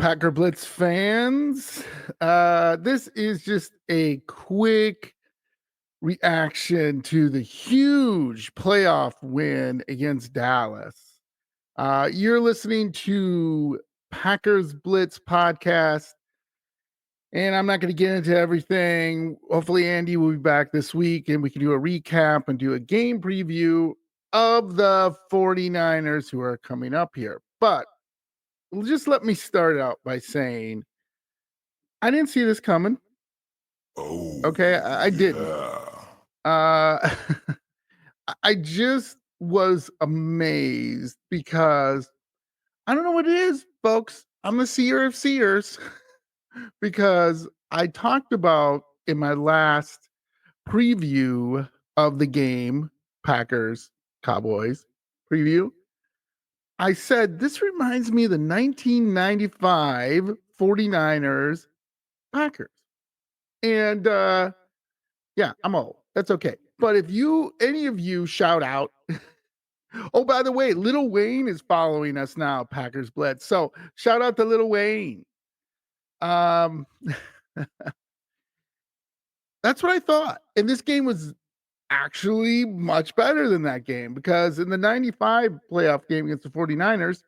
Packer Blitz fans. This is just a quick reaction to the huge playoff win against Dallas. You're listening to Packers Blitz podcast, and I'm not going to get into everything. Hopefully, Andy will be back this week and we can do a recap and do a game preview of the 49ers who are coming up here. But just let me start out by saying I didn't see this coming. Oh, Okay, I didn't. yeah. I just was amazed because I don't know what it is, folks. I'm a seer of seers because I talked about in my last preview of the game, Packers Cowboys preview. I said this reminds me of the 1995 49ers Packers. And yeah, I'm old. That's okay. But if any of you shout out, oh, by the way, Little Wayne is following us now, Packers Blitz. So shout out to Little Wayne. Um, that's what I thought. And this game was actually much better than that game because in the 95 playoff game against the 49ers,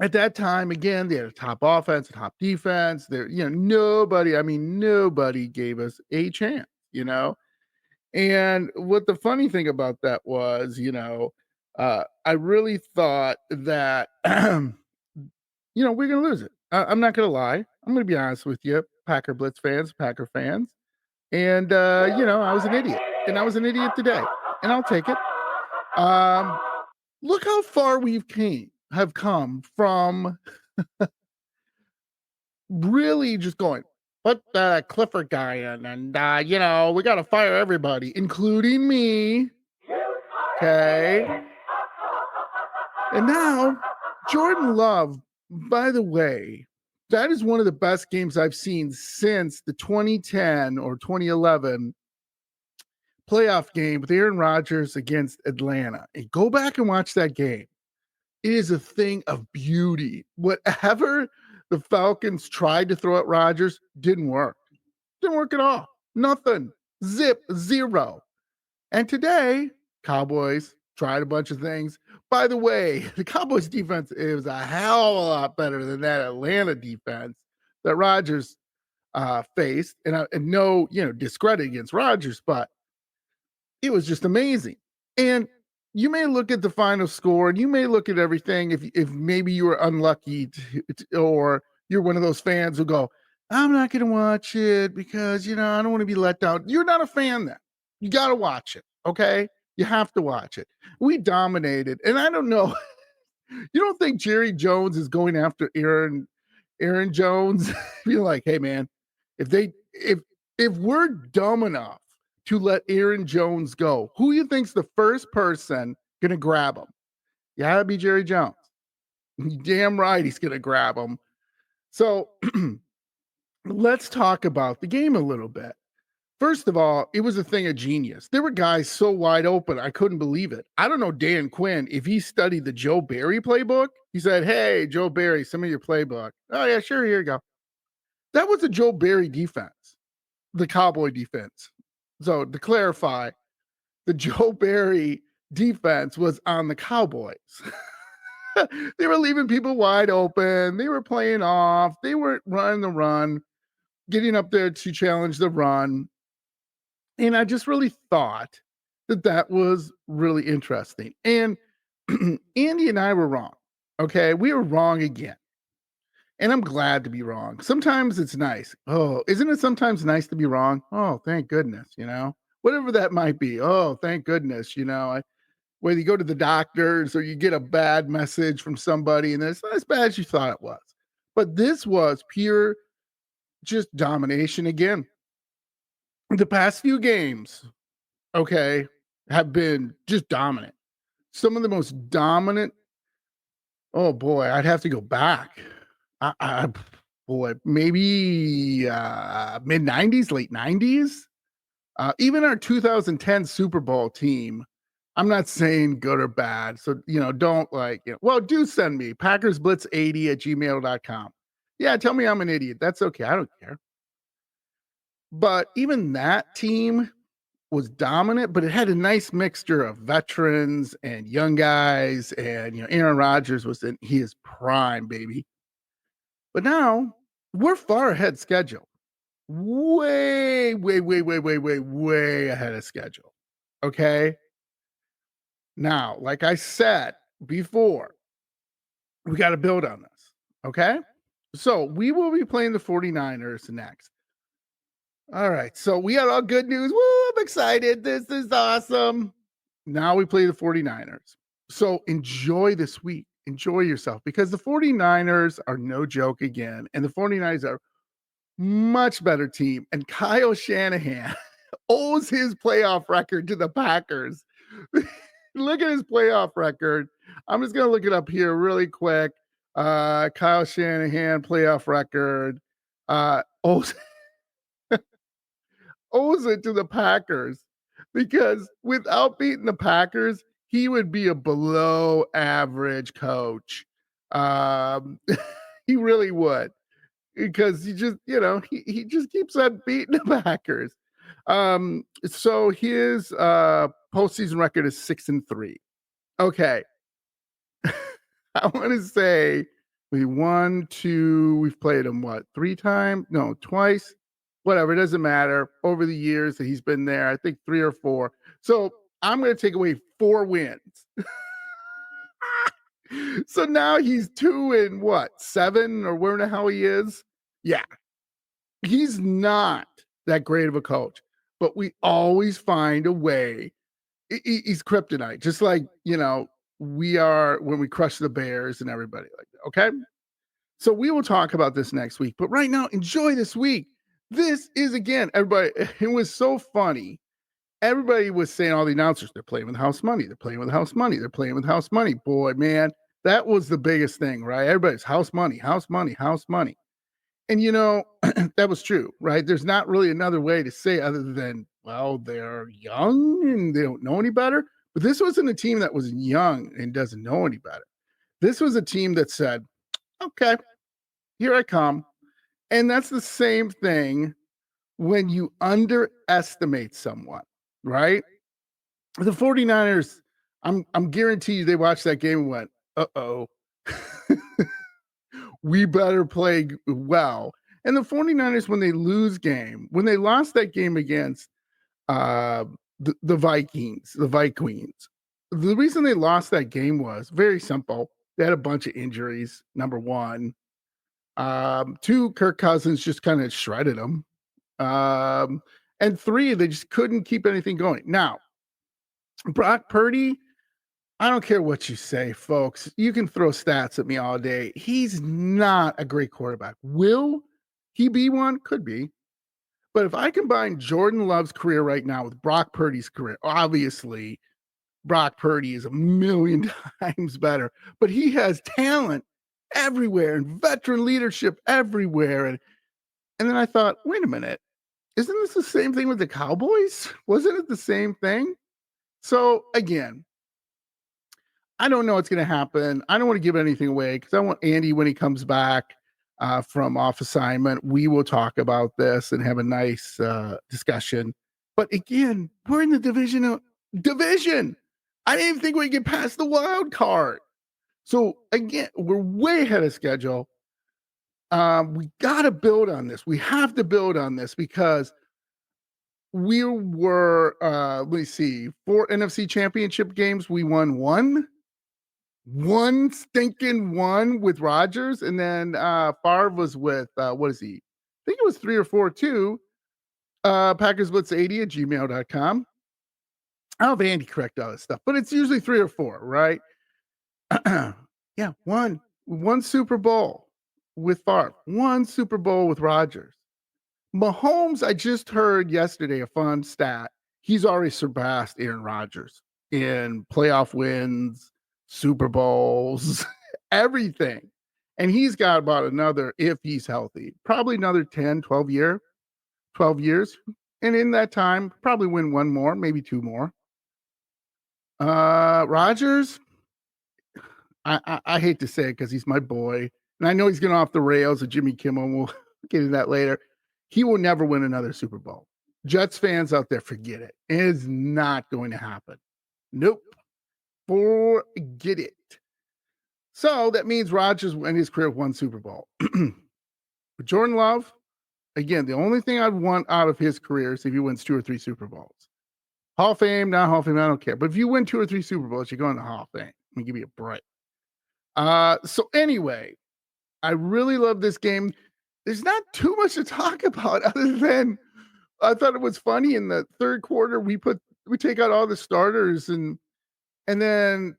at that time, again, they had a top offense, a top defense. There, nobody gave us a chance, And what the funny thing about that was, I really thought that, we're going to lose it. I'm not going to lie. I'm going to be honest with you, Packer Blitz fans, Packer fans. And, I was an idiot. And I was an idiot today. And I'll take it. Look how far we have come from really just going, put that Clifford guy in, and we got to fire everybody, including me. Okay. And now, Jordan Love, by the way, that is one of the best games I've seen since the 2010 or 2011 playoff game with Aaron Rodgers against Atlanta. And go back and watch that game. It is a thing of beauty. Whatever the Falcons tried to throw at Rodgers didn't work. Didn't work at all. Nothing. Zip. Zero. And today, Cowboys tried a bunch of things. By the way, the Cowboys defense is a hell of a lot better than that Atlanta defense that Rodgers faced. And no, discredit against Rodgers, but it was just amazing. And you may look at the final score and you may look at everything if maybe you were unlucky or you're one of those fans who go, I'm not going to watch it because, I don't want to be let down. You're not a fan then. You got to watch it. Okay. You have to watch it. We dominated. And I don't know. You don't think Jerry Jones is going after Aaron Jones? Being like, hey man, if we're dumb enough to let Aaron Jones go, who you think's the first person going to grab him? Yeah, it'd be Jerry Jones. Damn right he's going to grab him. So let's talk about the game a little bit. First of all, it was a thing of genius. There were guys so wide open, I couldn't believe it. I don't know Dan Quinn, if he studied the Joe Barry playbook. He said, hey, Joe Barry, some of your playbook. Oh, yeah, sure, here you go. That was a Joe Barry defense, the Cowboy defense. So to clarify, the Joe Barry defense was on the Cowboys. They were leaving people wide open. They were playing off. They weren't running the run, getting up there to challenge the run. And I just really thought that was really interesting. And Andy and I were wrong. Okay. We were wrong again. And I'm glad to be wrong. Sometimes it's nice. Oh, isn't it sometimes nice to be wrong? Oh, thank goodness, whatever that might be. Oh, thank goodness, whether you go to the doctors or you get a bad message from somebody and it's not as bad as you thought it was. But this was pure just domination again. The past few games, okay, have been just dominant. Some of the most dominant. Oh boy, I'd have to go back. Maybe mid 90s, late 90s. Even our 2010 Super Bowl team. I'm not saying good or bad. So, don't do send me PackersBlitz80@gmail.com. Yeah, tell me I'm an idiot. That's okay. I don't care. But even that team was dominant, but it had a nice mixture of veterans and young guys. And, Aaron Rodgers was in his prime, baby. But now we're far ahead schedule. Way, way, way, way, way, way, way ahead of schedule. Okay. Now, like I said before, we got to build on this. Okay. So we will be playing the 49ers next. All right. So we got all good news. Woo, I'm excited. This is awesome. Now we play the 49ers. So enjoy this week. Enjoy yourself because the 49ers are no joke again. And the 49ers are much better team. And Kyle Shanahan owes his playoff record to the Packers. Look at his playoff record. I'm just going to look it up here really quick. Kyle Shanahan playoff record. Owes it to the Packers because without beating the Packers, he would be a below average coach. He really would because he just, he just keeps on beating the Packers. So his postseason record is 6-3. Okay. I want to say we've played him what, 3 times? No, twice. Whatever, it doesn't matter. Over the years that he's been there, I think 3 or 4. So I'm going to take away 4 wins. So now he's 2-7 or where the hell he is. Yeah, he's not that great of a coach, but we always find a way. He's kryptonite, just like, we are when we crush the Bears and everybody like that. Okay. So we will talk about this next week, but right now, enjoy this week. This is again, everybody, it was so funny. Everybody was saying, all the announcers, they're playing with house money. They're playing with house money. They're playing with house money. Boy, man, that was the biggest thing, right? Everybody's house money, house money, house money. And that was true, right? There's not really another way to say other than, well, they're young and they don't know any better. But this wasn't a team that was young and doesn't know any better. This was a team that said, okay, here I come. And that's the same thing when you underestimate someone, right? The 49ers, I'm guaranteed they watched that game and went, uh-oh. We better play well. And the 49ers, when they lost that game against the Vikings, the reason they lost that game was very simple. They had a bunch of injuries, number 1. 2, Kirk Cousins just kind of shredded them. And 3, they just couldn't keep anything going. Now, Brock Purdy, I don't care what you say, folks. You can throw stats at me all day. He's not a great quarterback. Will he be one? Could be. But if I combine Jordan Love's career right now with Brock Purdy's career, obviously Brock Purdy is a million times better. But he has talent everywhere and veteran leadership everywhere. And then I thought, wait a minute. Isn't this the same thing with the Cowboys? Wasn't it the same thing? So again, I don't know what's going to happen. I don't want to give anything away because I want Andy, when he comes back from off assignment, we will talk about this and have a nice discussion. But again, we're in the division. I didn't even think we could get past the wild card. So again, we're way ahead of schedule. We got to build on this. We have to build on this because we were, let me see, 4 NFC championship games. We won 1 stinking 1 with Rodgers. And then Favre was with, what is he? I think it was 3 or 4 too. PackersBlitz80@gmail.com. I'll have Andy correct all this stuff, but it's usually 3 or 4, right? Yeah, one Super Bowl with Favre, 1 Super Bowl with Rodgers. Mahomes, I just heard yesterday a fun stat. He's already surpassed Aaron Rodgers in playoff wins, Super Bowls, everything. And he's got about another, if he's healthy, probably another 10, 12 years. And in that time, probably win 1 more, maybe 2 more. Rodgers, I hate to say it because he's my boy and I know he's getting off the rails with Jimmy Kimmel, and we'll get into that later. He will never win another Super Bowl. Jets fans out there, forget it. It is not going to happen. Nope. Forget it. So that means Rodgers in his career won Super Bowl. But Jordan Love, again, the only thing I'd want out of his career is if he wins 2 or 3 Super Bowls. Hall of Fame, not Hall of Fame, I don't care. But if you win 2 or 3 Super Bowls, you're going to Hall of Fame. Let me give you a break. So anyway, I really love this game. There's not too much to talk about other than I thought it was funny in the third quarter. We take out all the starters and then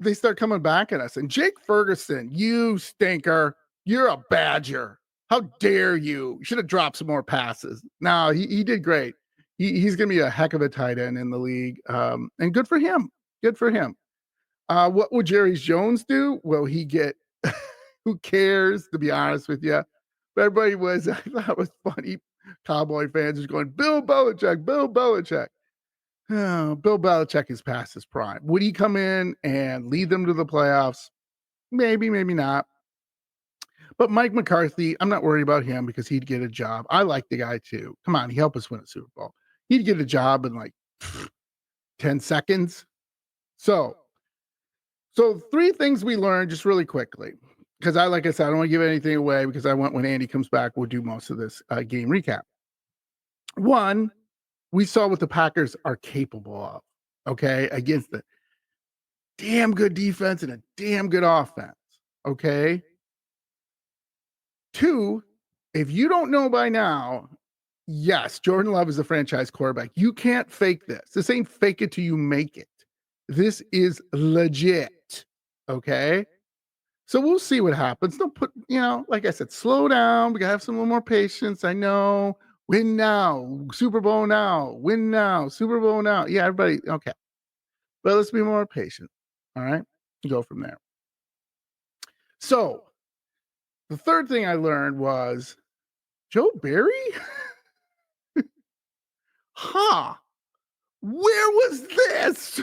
they start coming back at us. And Jake Ferguson, you stinker, you're a Badger. How dare you? You should have dropped some more passes. No, he did great. He's going to be a heck of a tight end in the league. And good for him. Good for him. What would Jerry Jones do? Well, he get who cares, to be honest with you. But everybody was, I thought it was funny. Cowboy fans are going, Bill Belichick, Bill Belichick. Oh, Bill Belichick is past his prime. Would he come in and lead them to the playoffs? Maybe, maybe not. But Mike McCarthy, I'm not worried about him because he'd get a job. I like the guy too. Come on, he helped us win a Super Bowl. He'd get a job in like 10 seconds. So 3 things we learned just really quickly. Because like I said, I don't want to give anything away because I want when Andy comes back, we'll do most of this game recap. 1, we saw what the Packers are capable of, okay, against the damn good defense and a damn good offense, okay? 2, if you don't know by now, yes, Jordan Love is a franchise quarterback. You can't fake this. This ain't fake it till you make it. This is legit, okay? So we'll see what happens. Don't put, like I said, slow down. We got to have some little more patience. I know. Win now. Super Bowl now. Win now. Super Bowl now. Yeah, everybody. Okay. But let's be more patient. All right. Go from there. So the third thing I learned was Joe Barry? Where was this?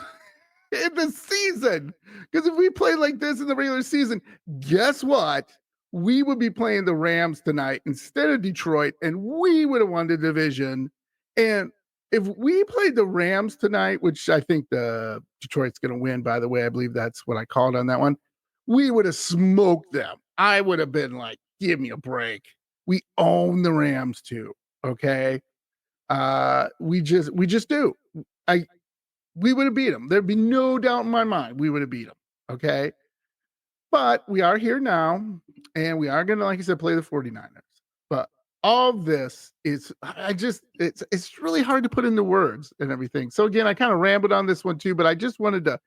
In the season, because if we play like this in the regular season, guess what? We would be playing the Rams tonight instead of Detroit, and we would have won the division. And if we played the Rams tonight, which I think the Detroit's going to win, by the way, I believe that's what I called on that one, we would have smoked them. I would have been like, give me a break. We own the Rams too. Okay. We just do. We would have beat them. There'd be no doubt in my mind we would have beat them. Okay. But we are here now, and we are going to, like I said, play the 49ers. But all this is, it's really hard to put into words and everything. So again, I kind of rambled on this one too, but I just wanted to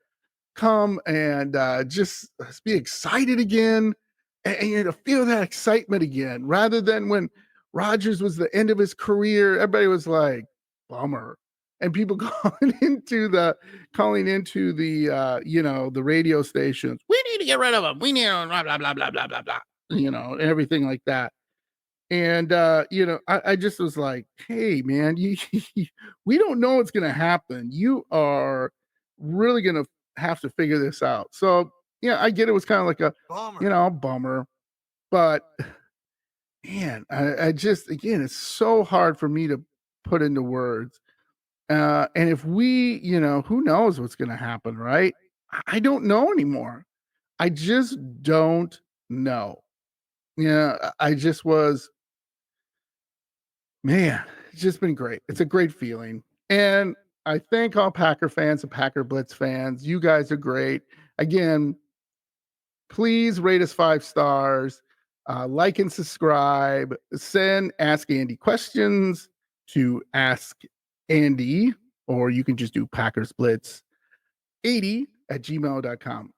come and just be excited again and to feel that excitement again, rather than when Rodgers was the end of his career, everybody was like, bummer. And people calling into the the radio stations. We need to get rid of him. We need blah blah blah blah blah blah blah. Everything like that. And I just was like, hey man, we don't know what's gonna happen. You are really gonna have to figure this out. So I get it was kind of like a bummer. But man, I just again, it's so hard for me to put into words. And if we, who knows what's going to happen, right? I don't know anymore. I just don't know. I just was, man, it's just been great. It's a great feeling. And I thank all Packer fans and Packer Blitz fans. You guys are great. Again, please rate us 5 stars, like and subscribe, send Ask Andy questions to Ask Andy, or you can just do PackersBlitz80@gmail.com.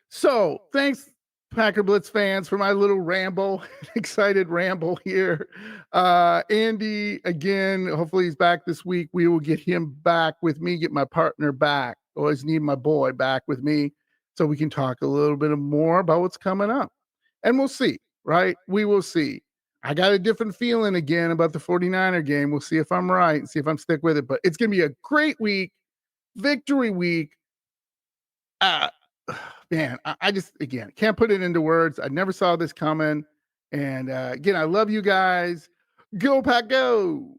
So thanks, Packer Blitz fans, for my little excited ramble here. Andy, again, hopefully he's back this week. We will get him back with me, get my partner back. Always need my boy back with me so we can talk a little bit more about what's coming up. And we'll see, right? We will see. I got a different feeling again about the 49er game. We'll see if I'm right, see if I'm stick with it. But it's going to be a great week, victory week. man, I just again can't put it into words. I never saw this coming. And again, I love you guys. Go Pack Go.